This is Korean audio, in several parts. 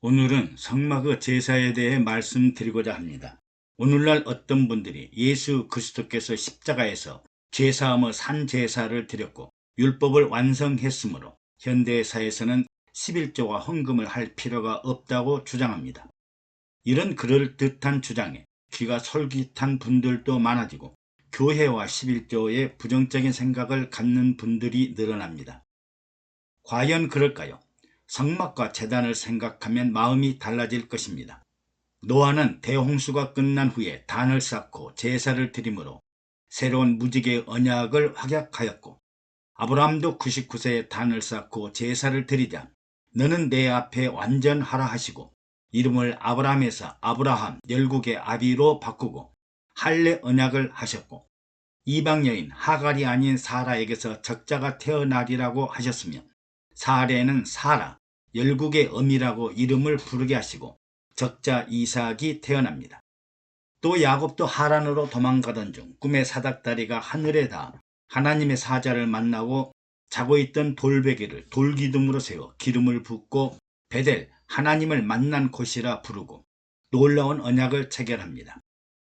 오늘은 성막의 제사에 대해 말씀드리고자 합니다. 오늘날 어떤 분들이 예수 그리스도께서 십자가에서 죄사함의 산제사를 드렸고 율법을 완성했으므로 현대사에서는 11조와 헌금을 할 필요가 없다고 주장합니다. 이런 그럴듯한 주장에 귀가 솔깃한 분들도 많아지고 교회와 11조에 부정적인 생각을 갖는 분들이 늘어납니다. 과연 그럴까요? 성막과 제단을 생각하면 마음이 달라질 것입니다. 노아는 대홍수가 끝난 후에 단을 쌓고 제사를 드림으로 새로운 무지개의 언약을 확약하였고, 아브라함도 99세에 단을 쌓고 제사를 드리자 너는 내 앞에 완전하라 하시고 이름을 아브라함에서 아브라함 열국의 아비로 바꾸고 할례 언약을 하셨고, 이방 여인 하갈이 아닌 사라에게서 적자가 태어나리라고 하셨으며 사레는 사라, 열국의 어미라고 이름을 부르게 하시고 적자 이삭이 태어납니다. 또 야곱도 하란으로 도망가던 중 꿈의 사닥다리가 하늘에 닿아 하나님의 사자를 만나고 자고 있던 돌베개를 돌기둥으로 세워 기름을 붓고 베델, 하나님을 만난 곳이라 부르고 놀라운 언약을 체결합니다.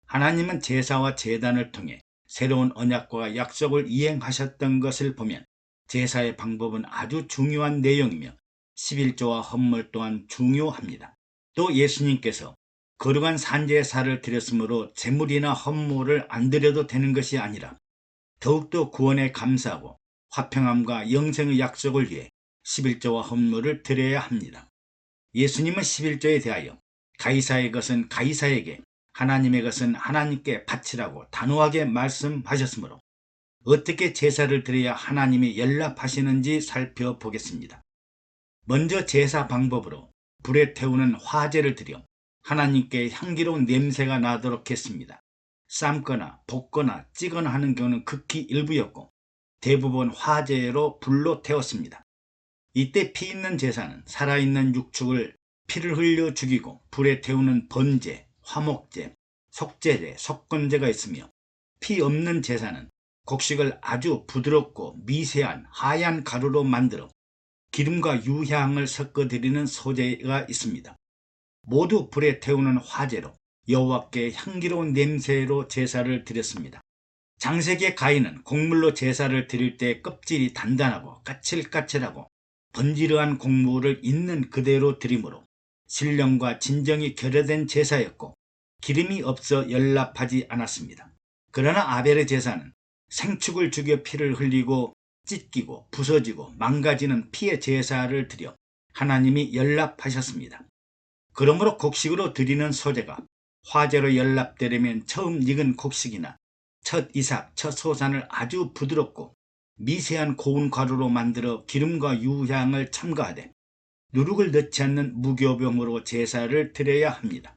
하나님은 제사와 제단을 통해 새로운 언약과 약속을 이행하셨던 것을 보면 제사의 방법은 아주 중요한 내용이며 11조와 헌물 또한 중요합니다. 또 예수님께서 거룩한 산제사를 드렸으므로 제물이나 헌물을 안 드려도 되는 것이 아니라 더욱더 구원에 감사하고 화평함과 영생의 약속을 위해 11조와 헌물을 드려야 합니다. 예수님은 11조에 대하여 가이사의 것은 가이사에게, 하나님의 것은 하나님께 바치라고 단호하게 말씀하셨으므로 어떻게 제사를 드려야 하나님이 연락하시는지 살펴보겠습니다. 먼저 제사 방법으로 불에 태우는 화제를 드려 하나님께 향기로운 냄새가 나도록 했습니다. 삶거나 볶거나 찌거나 하는 경우는 극히 일부였고 대부분 화제로 불로 태웠습니다. 이때 피 있는 제사는 살아있는 육축을 피를 흘려 죽이고 불에 태우는 번제, 화목제, 속제제, 속건제가 있으며 피 없는 제사는 곡식을 아주 부드럽고 미세한 하얀 가루로 만들어 기름과 유향을 섞어 드리는 소제가 있습니다. 모두 불에 태우는 화제로 여호와께 향기로운 냄새로 제사를 드렸습니다. 창세기의 가인은 곡물로 제사를 드릴 때 껍질이 단단하고 까칠까칠하고 번지르한 곡물을 있는 그대로 드림으로 신령과 진정이 결여된 제사였고 기름이 없어 연락하지 않았습니다. 그러나 아벨의 제사는 생축을 죽여 피를 흘리고 찢기고 부서지고 망가지는 피의 제사를 드려 하나님이 연락하셨습니다. 그러므로 곡식으로 드리는 소제가 화제로 연락되려면 처음 익은 곡식이나 첫 이삭, 첫 소산을 아주 부드럽고 미세한 고운 가루로 만들어 기름과 유향을 첨가하되 누룩을 넣지 않는 무교병으로 제사를 드려야 합니다.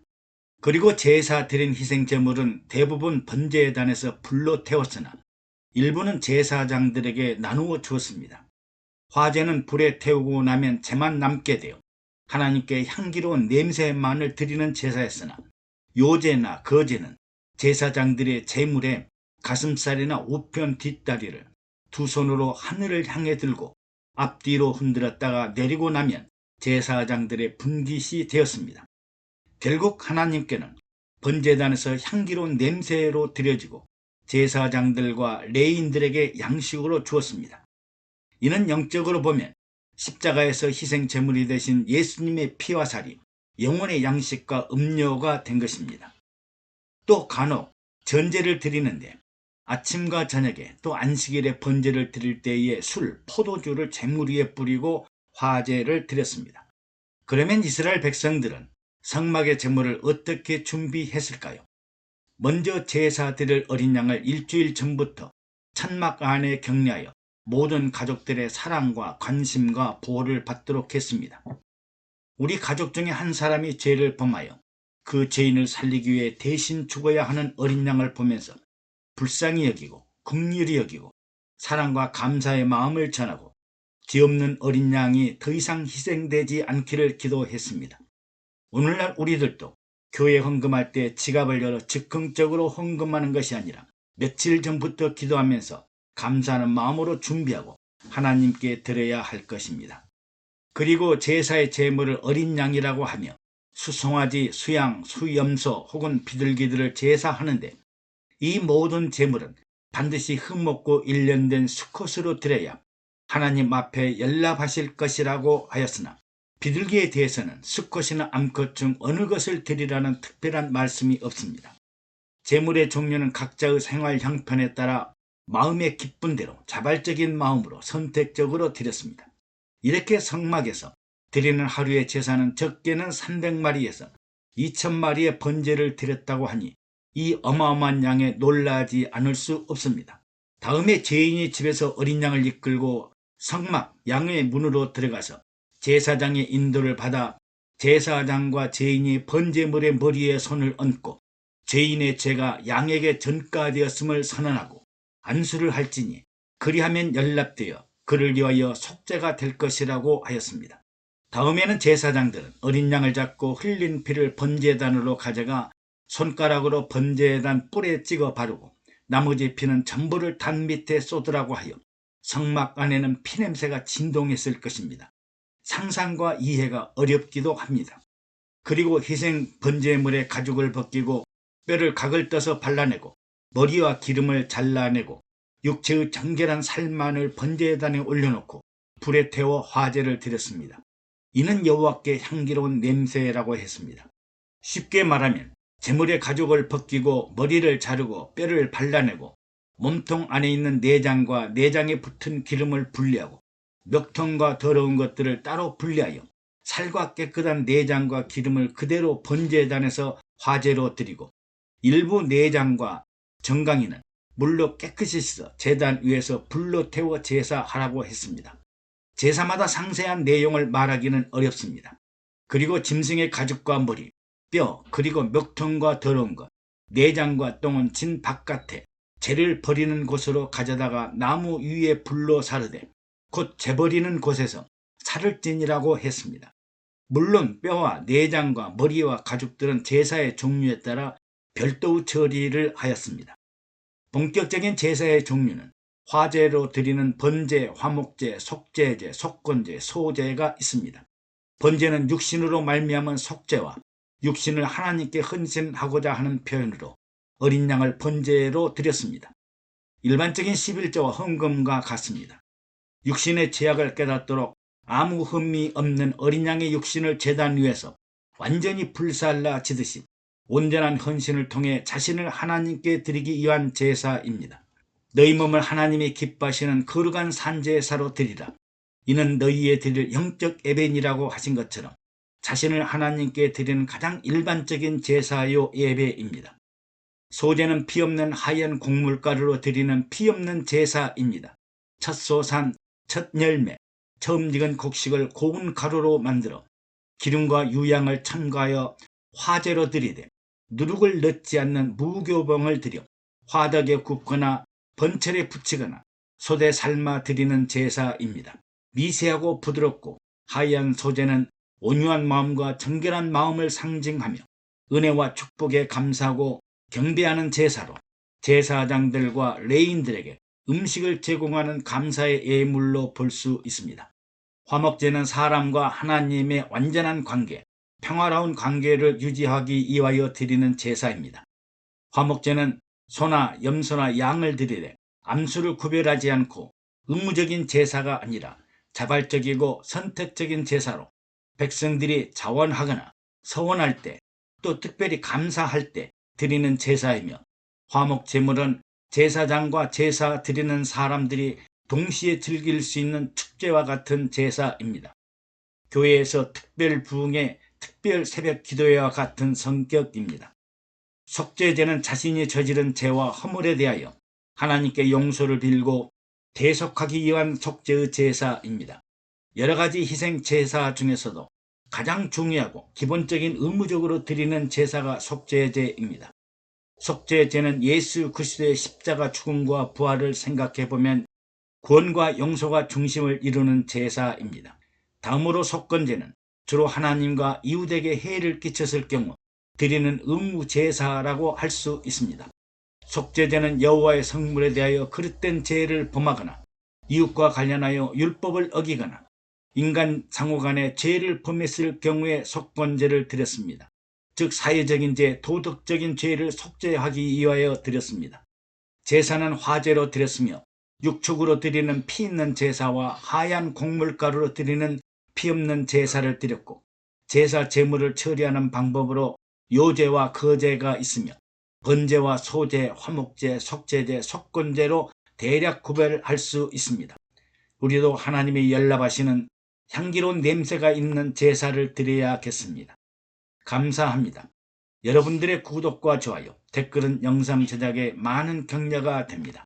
그리고 제사 드린 희생제물은 대부분 번제단에서 불로 태웠으나 일부는 제사장들에게 나누어 주었습니다. 화제는 불에 태우고 나면 재만 남게 되어 하나님께 향기로운 냄새만을 드리는 제사였으나 요제나 거제는 제사장들의 제물에 가슴살이나 우편 뒷다리를 두 손으로 하늘을 향해 들고 앞뒤로 흔들었다가 내리고 나면 제사장들의 분깃이 되었습니다. 결국 하나님께는 번제단에서 향기로운 냄새로 드려지고 제사장들과 레위인들에게 양식으로 주었습니다. 이는 영적으로 보면 십자가에서 희생 제물이 되신 예수님의 피와 살이 영혼의 양식과 음료가 된 것입니다. 또 간혹 전제를 드리는데 아침과 저녁에 또 안식일에 번제를 드릴 때에 술, 포도주를 제물 위에 뿌리고 화제를 드렸습니다. 그러면 이스라엘 백성들은 성막의 제물을 어떻게 준비했을까요? 먼저 제사 드릴 어린 양을 일주일 전부터 천막 안에 격려하여 모든 가족들의 사랑과 관심과 보호를 받도록 했습니다. 우리 가족 중에 한 사람이 죄를 범하여 그 죄인을 살리기 위해 대신 죽어야 하는 어린 양을 보면서 불쌍히 여기고 긍휼히 여기고 사랑과 감사의 마음을 전하고 죄 없는 어린 양이 더 이상 희생되지 않기를 기도했습니다. 오늘날 우리들도 교회 헌금할 때 지갑을 열어 즉흥적으로 헌금하는 것이 아니라 며칠 전부터 기도하면서 감사하는 마음으로 준비하고 하나님께 드려야 할 것입니다. 그리고 제사의 제물을 어린 양이라고 하며 수송아지, 수양, 수염소 혹은 비둘기들을 제사하는데 이 모든 제물은 반드시 흠없고 일련된 수컷으로 드려야 하나님 앞에 연락하실 것이라고 하였으나 비둘기에 대해서는 수컷이나 암컷 중 어느 것을 드리라는 특별한 말씀이 없습니다. 제물의 종류는 각자의 생활 형편에 따라 마음의 기쁜 대로 자발적인 마음으로 선택적으로 드렸습니다. 이렇게 성막에서 드리는 하루의 제사는 적게는 300마리에서 2000마리의 번제를 드렸다고 하니 이 어마어마한 양에 놀라지 않을 수 없습니다. 다음에 죄인이 집에서 어린 양을 이끌고 성막 양의 문으로 들어가서 제사장의 인도를 받아 제사장과 죄인이 번제물의 머리에 손을 얹고 죄인의 죄가 양에게 전가되었음을 선언하고 안수를 할지니 그리하면 연락되어 그를 위하여 속죄가 될 것이라고 하였습니다. 다음에는 제사장들은 어린 양을 잡고 흘린 피를 번제단으로 가져가 손가락으로 번제단 뿔에 찍어 바르고 나머지 피는 전부를 단 밑에 쏟으라고 하여 성막 안에는 피냄새가 진동했을 것입니다. 상상과 이해가 어렵기도 합니다. 그리고 희생 번제물의 가죽을 벗기고 뼈를 각을 떠서 발라내고 머리와 기름을 잘라내고 육체의 정결한 살만을 번제단에 올려놓고 불에 태워 화제를 드렸습니다. 이는 여호와께 향기로운 냄새라고 했습니다. 쉽게 말하면 제물의 가죽을 벗기고 머리를 자르고 뼈를 발라내고 몸통 안에 있는 내장과 내장에 붙은 기름을 분리하고 멱통과 더러운 것들을 따로 분리하여 살과 깨끗한 내장과 기름을 그대로 번제단에서 화제로 드리고 일부 내장과 정강이는 물로 깨끗이 씻어 제단 위에서 불로 태워 제사하라고 했습니다. 제사마다 상세한 내용을 말하기는 어렵습니다. 그리고 짐승의 가죽과 머리, 뼈, 그리고 멱통과 더러운 것, 내장과 똥은 진 바깥에 재를 버리는 곳으로 가져다가 나무 위에 불로 사르되 곧 재버리는 곳에서 살을 찌니라고 했습니다. 물론 뼈와 내장과 머리와 가죽들은 제사의 종류에 따라 별도의 처리를 하였습니다. 본격적인 제사의 종류는 화제로 드리는 번제, 화목제, 속죄제, 속건제, 소제가 있습니다. 번제는 육신으로 말미암은 속죄와 육신을 하나님께 헌신하고자 하는 표현으로 어린 양을 번제로 드렸습니다. 일반적인 11조와 헌금과 같습니다. 육신의 죄악을 깨닫도록 아무 흠이 없는 어린 양의 육신을 제단 위에서 완전히 불살라 지듯이 온전한 헌신을 통해 자신을 하나님께 드리기 위한 제사입니다. 너희 몸을 하나님이 기뻐하시는 거룩한 산제사로 드리라. 이는 너희에 드릴 영적 예배니라고 하신 것처럼 자신을 하나님께 드리는 가장 일반적인 제사요 예배입니다. 소제는 피 없는 하얀 곡물가루로 드리는 피 없는 제사입니다. 첫 소산, 첫 열매, 처음 익은 곡식을 고운 가루로 만들어 기름과 유향을 첨가하여 화제로 드리되 누룩을 넣지 않는 무교봉을 드려 화덕에 굽거나 번철에 붙이거나 솥에 삶아 드리는 제사입니다. 미세하고 부드럽고 하얀 소제는 온유한 마음과 정결한 마음을 상징하며 은혜와 축복에 감사하고 경배하는 제사로 제사장들과 레인들에게 음식을 제공하는 감사의 예물로 볼 수 있습니다. 화목제는 사람과 하나님의 완전한 관계, 평화로운 관계를 유지하기 위하여 드리는 제사입니다. 화목제는 소나 염소나 양을 드리되 암수를 구별하지 않고 의무적인 제사가 아니라 자발적이고 선택적인 제사로 백성들이 자원하거나 서원할 때 또 특별히 감사할 때 드리는 제사이며 화목제물은 제사장과 제사 드리는 사람들이 동시에 즐길 수 있는 축제와 같은 제사입니다. 교회에서 특별 부흥의 특별 새벽 기도회와 같은 성격입니다. 속죄제는 자신이 저지른 죄와 허물에 대하여 하나님께 용서를 빌고 대속하기 위한 속죄의 제사입니다. 여러 가지 희생 제사 중에서도 가장 중요하고 기본적인 의무적으로 드리는 제사가 속죄제입니다. 속죄제는 예수 그리스도의 십자가 죽음과 부활을 생각해보면 구원과 용서가 중심을 이루는 제사입니다. 다음으로 속건제는 주로 하나님과 이웃에게 해를 끼쳤을 경우 드리는 의무 제사라고 할 수 있습니다. 속죄제는 여호와의 성물에 대하여 그릇된 죄를 범하거나 이웃과 관련하여 율법을 어기거나 인간 상호 간에 죄를 범했을 경우에 속건제를 드렸습니다. 즉 사회적인 죄, 도덕적인 죄를 속죄하기 위하여 드렸습니다. 제사는 화제로 드렸으며 육축으로 드리는 피 있는 제사와 하얀 곡물가루로 드리는 피 없는 제사를 드렸고, 제사 제물을 처리하는 방법으로 요제와 거제가 있으며 번제와 소제, 화목제, 속죄제, 속건제로 대략 구별할 수 있습니다. 우리도 하나님이 열납하시는 향기로운 냄새가 있는 제사를 드려야겠습니다. 감사합니다. 여러분들의 구독과 좋아요, 댓글은 영상 제작에 많은 격려가 됩니다.